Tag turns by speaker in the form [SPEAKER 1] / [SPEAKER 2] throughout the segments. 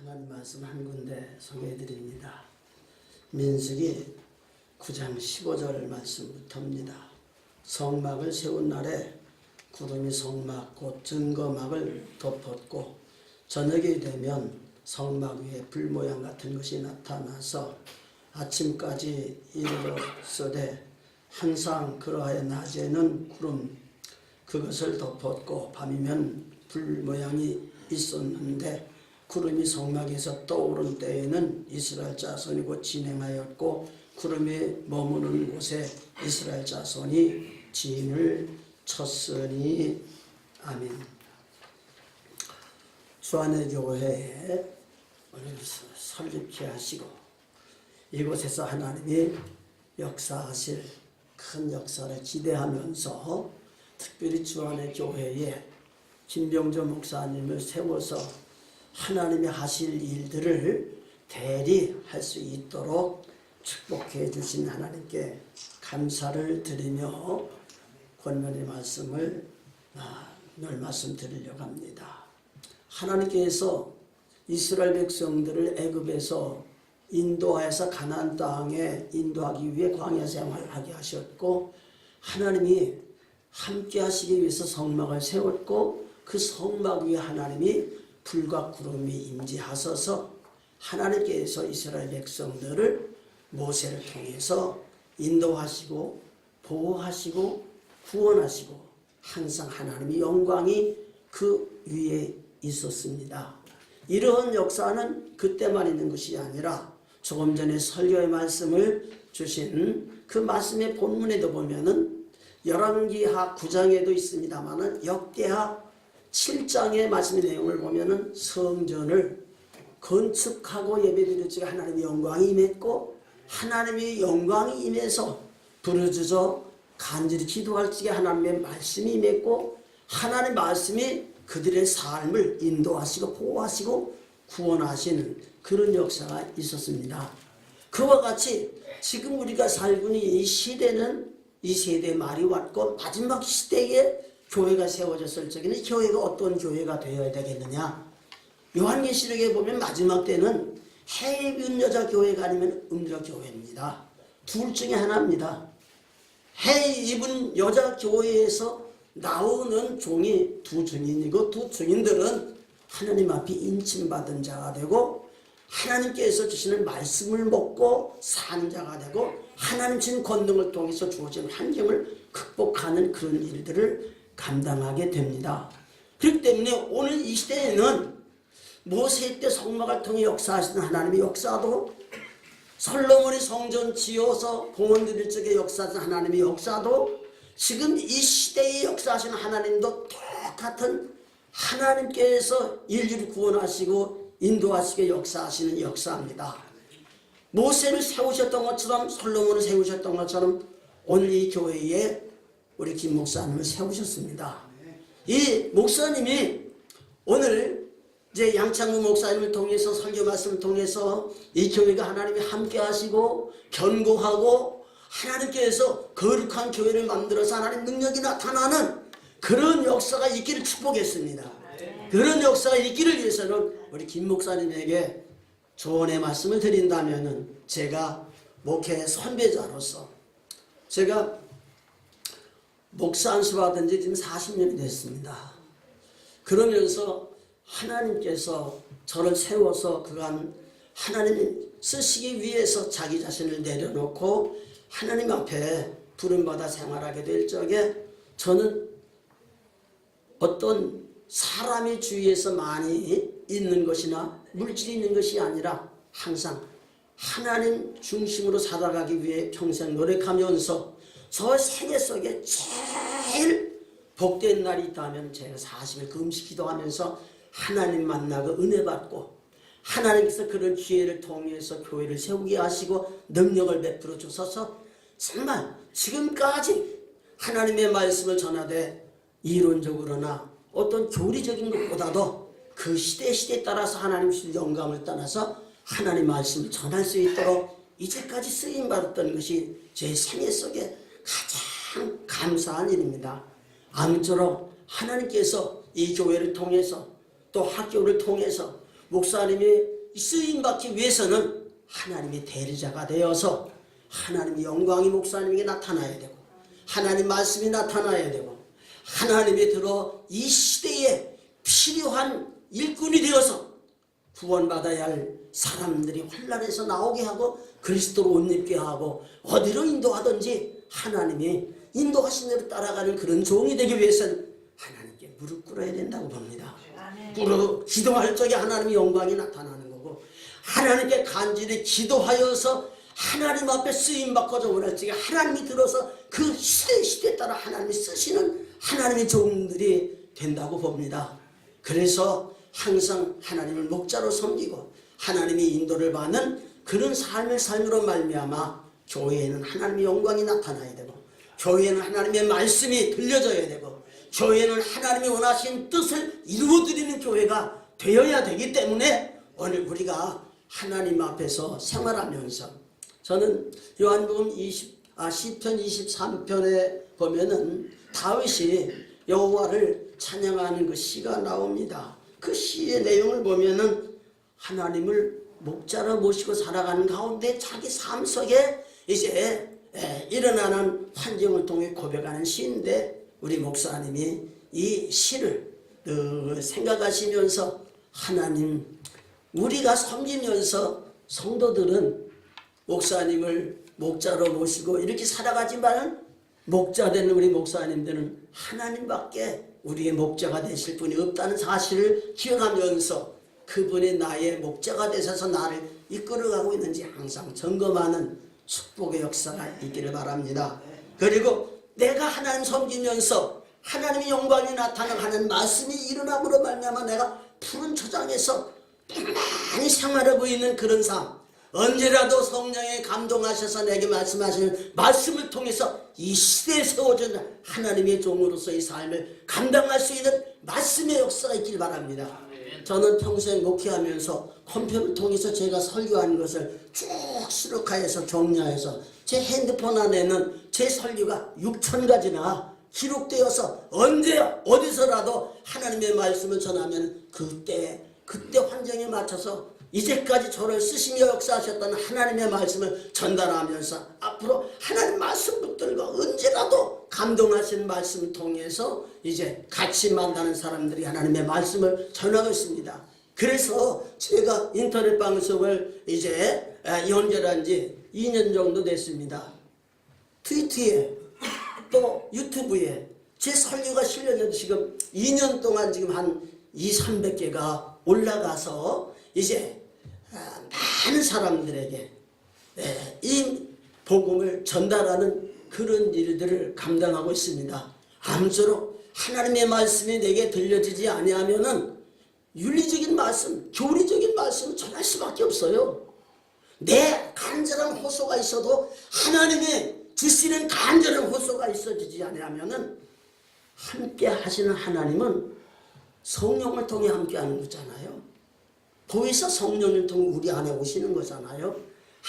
[SPEAKER 1] 하나님 말씀 한 군데 소개해 드립니다. 민수기 9장 15절 말씀부터입니다. 성막을 세운 날에 구름이 성막 곧 증거막을 덮었고 저녁이 되면 성막 위에 불 모양 같은 것이 나타나서 아침까지 이르렀으되 항상 그러하여 낮에는 구름 그것을 덮었고 밤이면 불 모양이 있었는데 구름이 성막에서 떠오른 때에는 이스라엘 자손이 곧 진행하였고 구름이 머무는 곳에 이스라엘 자손이 진을 쳤으니 아멘. 주안의 교회에 오늘 설립케 하시고 이곳에서 하나님이 역사하실 큰 역사를 기대하면서 특별히 주안의 교회에 김병조 목사님을 세워서 하나님이 하실 일들을 대리할 수 있도록 축복해 주신 하나님께 감사를 드리며 권면의 말씀을 늘 말씀드리려고 합니다. 하나님께서 이스라엘 백성들을 애굽에서 인도하여서 가나안 땅에 인도하기 위해 광야 생활을 하게 하셨고 하나님이 함께 하시기 위해서 성막을 세웠고 그 성막 위에 하나님이 불과 구름이 임재하셔서 하나님께서 이스라엘 백성들을 모세를 통해서 인도하시고 보호하시고 구원하시고 항상 하나님의 영광이 그 위에 있었습니다. 이러한 역사는 그때만 있는 것이 아니라 조금 전에 설교의 말씀을 주신 그 말씀의 본문에도 보면은 열왕기하 9장에도 있습니다만은 역대하 7장의 말씀의 내용을 보면은 성전을 건축하고 예배드릴 적에 하나님의 영광이 임했고 하나님의 영광이 임해서 부르짖어 간절히 기도할 적에 하나님의 말씀이 임했고 하나님의 말씀이 그들의 삶을 인도하시고 보호하시고 구원하시는 그런 역사가 있었습니다. 그와 같이 지금 우리가 살고 있는 이 시대는 이 세대의 말이 왔고 마지막 시대에 교회가 세워졌을 적에는 교회가 어떤 교회가 되어야 되겠느냐. 요한계시록에 보면 마지막 때는 해 입은 여자 교회가 아니면 음녀 교회입니다. 둘 중에 하나입니다. 해 입은 여자 교회에서 나오는 종이 두 증인이고 두 증인들은 하나님 앞에 인침받은 자가 되고 하나님께서 주시는 말씀을 먹고 산 자가 되고 하나님 주신 권능을 통해서 주어진 환경을 극복하는 그런 일들을 감당하게 됩니다. 그렇기 때문에 오늘 이 시대에는 모세 때 성막을 통해 역사하시는 하나님의 역사도 솔로몬이 성전 지어서 공원 드릴 적에 역사하신 하나님의 역사도 지금 이 시대에 역사하시는 하나님도 똑같은 하나님께서 인류를 구원하시고 인도하시게 역사하시는 역사입니다. 모세를 세우셨던 것처럼 솔로몬을 세우셨던 것처럼 오늘 이 교회에 우리 김 목사님을 세우셨습니다. 이 목사님이 오늘 이제 양창구 목사님을 통해서 설교 말씀을 통해서 이 교회가 하나님이 함께 하시고 견고하고 하나님께서 거룩한 교회를 만들어서 하나님 능력이 나타나는 그런 역사가 있기를 축복했습니다. 그런 역사가 있기를 위해서는 우리 김 목사님에게 조언의 말씀을 드린다면은 제가 목회 선배자로서 제가 목사 안수 받은 지 지금 40년이 됐습니다. 그러면서 하나님께서 저를 세워서 그간 하나님 쓰시기 위해서 자기 자신을 내려놓고 하나님 앞에 부름받아 생활하게 될 적에 저는 어떤 사람의 주위에서 많이 있는 것이나 물질이 있는 것이 아니라 항상 하나님 중심으로 살아가기 위해 평생 노력하면서 저 생애 속에 제일 복된 날이 있다면 제가 40일 금식 기도하면서 하나님 만나고 은혜 받고 하나님께서 그런 기회를 통해서 교회를 세우게 하시고 능력을 베풀어 주셔서 정말 지금까지 하나님의 말씀을 전하되 이론적으로나 어떤 교리적인 것보다도 그 시대에 따라서 하나님 주신 영감을 따라서 하나님 말씀을 전할 수 있도록 이제까지 쓰임받았던 것이 제 생애 속에 가장 감사한 일입니다. 아무쪼록 하나님께서 이 교회를 통해서 또 학교를 통해서 목사님이 쓰임받기 위해서는 하나님의 대리자가 되어서 하나님의 영광이 목사님에게 나타나야 되고 하나님 말씀이 나타나야 되고 하나님이 들어 이 시대에 필요한 일꾼이 되어서 구원받아야 할 사람들이 환란에서 나오게 하고 그리스도로 옷 입게 하고 어디로 인도하든지 하나님이 인도하신 대로 따라가는 그런 종이 되기 위해서는 하나님께 무릎 꿇어야 된다고 봅니다. 기도할 적에 하나님의 영광이 나타나는 거고 하나님께 간절히 기도하여서 하나님 앞에 쓰임받고 정원할 적에 하나님이 들어서 그 시대에 따라 하나님이 쓰시는 하나님의 종들이 된다고 봅니다. 그래서 항상 하나님을 목자로 섬기고 하나님의 인도를 받는 그런 삶을 삶으로 말미암아 교회에는 하나님의 영광이 나타나야 되고 교회에는 하나님의 말씀이 들려져야 되고 교회는 하나님이 원하신 뜻을 이루어드리는 교회가 되어야 되기 때문에 오늘 우리가 하나님 앞에서 생활하면서 저는 요한복음 시편 23편에 보면은 다윗이 여호와를 찬양하는 그 시가 나옵니다. 그 시의 내용을 보면은 하나님을 목자로 모시고 살아가는 가운데 자기 삶 속에 이제 일어나는 환경을 통해 고백하는 시인데 우리 목사님이 이 시를 늘 생각하시면서 하나님 우리가 섬기면서 성도들은 목사님을 목자로 모시고 이렇게 살아가지만 목자 되는 우리 목사님들은 하나님밖에 우리의 목자가 되실 분이 없다는 사실을 기억하면서 그분이 나의 목자가 되셔서 나를 이끌어가고 있는지 항상 점검하는 축복의 역사가 있기를 바랍니다. 그리고 내가 하나님 섬기면서 하나님의 영광이 나타나는 말씀이 일어남으로 말미암아 내가 푸른 초장에서 많이 생활하고 있는 그런 삶 언제라도 성령에 감동하셔서 내게 말씀하시는 말씀을 통해서 이 시대에 세워진 하나님의 종으로서의 삶을 감당할 수 있는 말씀의 역사가 있길 바랍니다. 저는 평생 목회하면서 컴퓨터를 통해서 제가 설교하는 것을 쭉 수록하여서 정리해서 제 핸드폰 안에는 제 설교가 6,000가지나 기록되어서 언제 어디서라도 하나님의 말씀을 전하면 그때 환경에 맞춰서 이제까지 저를 쓰시며 역사하셨던 하나님의 말씀을 전달하면서 앞으로 하나님 말씀 붙들고 언제라도 감동하신 말씀을 통해서 이제 같이 만나는 사람들이 하나님의 말씀을 전하고 있습니다. 그래서 제가 인터넷 방송을 이제 연결한 지 2년 정도 됐습니다. 트위터에 또 유튜브에 제 설교가 실렸는데 지금 2년 동안 지금 한 200~300개가 올라가서 이제 많은 사람들에게 이 복음을 전달하는 그런 일들을 감당하고 있습니다. 아무쪼록 하나님의 말씀이 내게 들려지지 아니하면은 윤리적인 말씀, 교리적인 말씀을 전할 수밖에 없어요. 내 간절한 호소가 있어도 하나님의 주시는 간절한 호소가 있어지지 아니하면은 함께 하시는 하나님은 성령을 통해 함께 하는 거잖아요. 보이사 성령을 통해 우리 안에 오시는 거잖아요.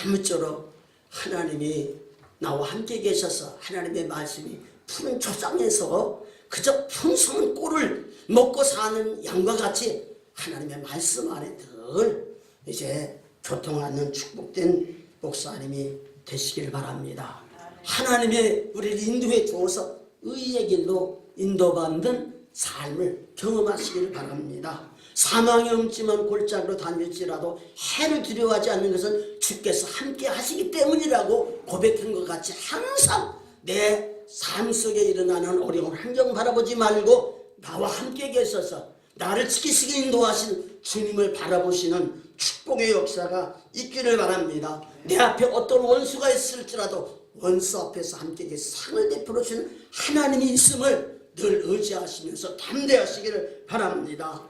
[SPEAKER 1] 아무쪼록 하나님이 나와 함께 계셔서 하나님의 말씀이 푸른 초장에서 그저 풍성한 꿀을 먹고 사는 양과 같이 하나님의 말씀 안에 늘 이제 교통하는 축복된 목사님이 되시길 바랍니다. 하나님의 우리를 인도해 주어서 의의 길로 인도받는 삶을 경험하시길 바랍니다. 사망의 음침한 골짜기로 다닐지라도 해를 두려워하지 않는 것은 주께서 함께 하시기 때문이라고 고백한 것 같이 항상 내 삶 속에 일어나는 어려운 환경 바라보지 말고 나와 함께 계셔서 나를 지키시기 인도하신 주님을 바라보시는 축복의 역사가 있기를 바랍니다. 내 앞에 어떤 원수가 있을지라도 원수 앞에서 함께 계셔 상을 베풀어 주시는 하나님이 있음을 늘 의지하시면서 담대하시기를 바랍니다.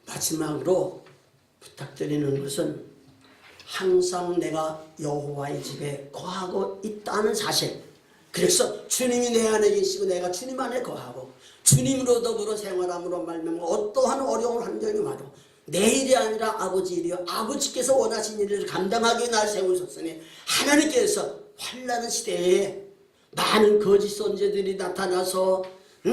[SPEAKER 1] 마지막으로 부탁드리는 것은 항상 내가 여호와의 집에 거하고 있다는 사실, 그래서 주님이 내 안에 계시고 내가 주님 안에 거하고 주님으로 더불어 생활함으로 말미암아 어떠한 어려운 환경이 와도 내 일이 아니라 아버지 일이요 아버지께서 원하신 일을 감당하기 날 세우셨으니 하나님께서 환난의 시대에 많은 거짓 선지자들이 나타나서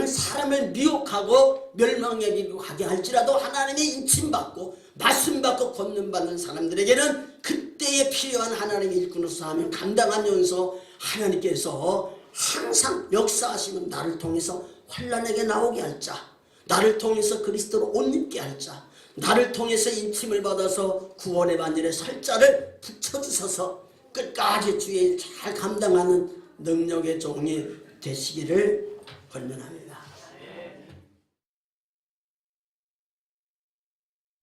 [SPEAKER 1] 사람을 미혹하고 멸망에기고 가게 할지라도 하나님의 인침받고 말씀받고 권능받는 사람들에게는 그때에 필요한 하나님의 일꾼으로서 하면 감당하면서 하나님께서 항상 역사하시면 나를 통해서 환난에게 나오게 할 자, 나를 통해서 그리스도로 옷 입게 할 자, 나를 통해서 인침을 받아서 구원의 반열에 설 자를 붙여주셔서 끝까지 주의 일 잘 감당하는 능력의 종이 되시기를 권면하며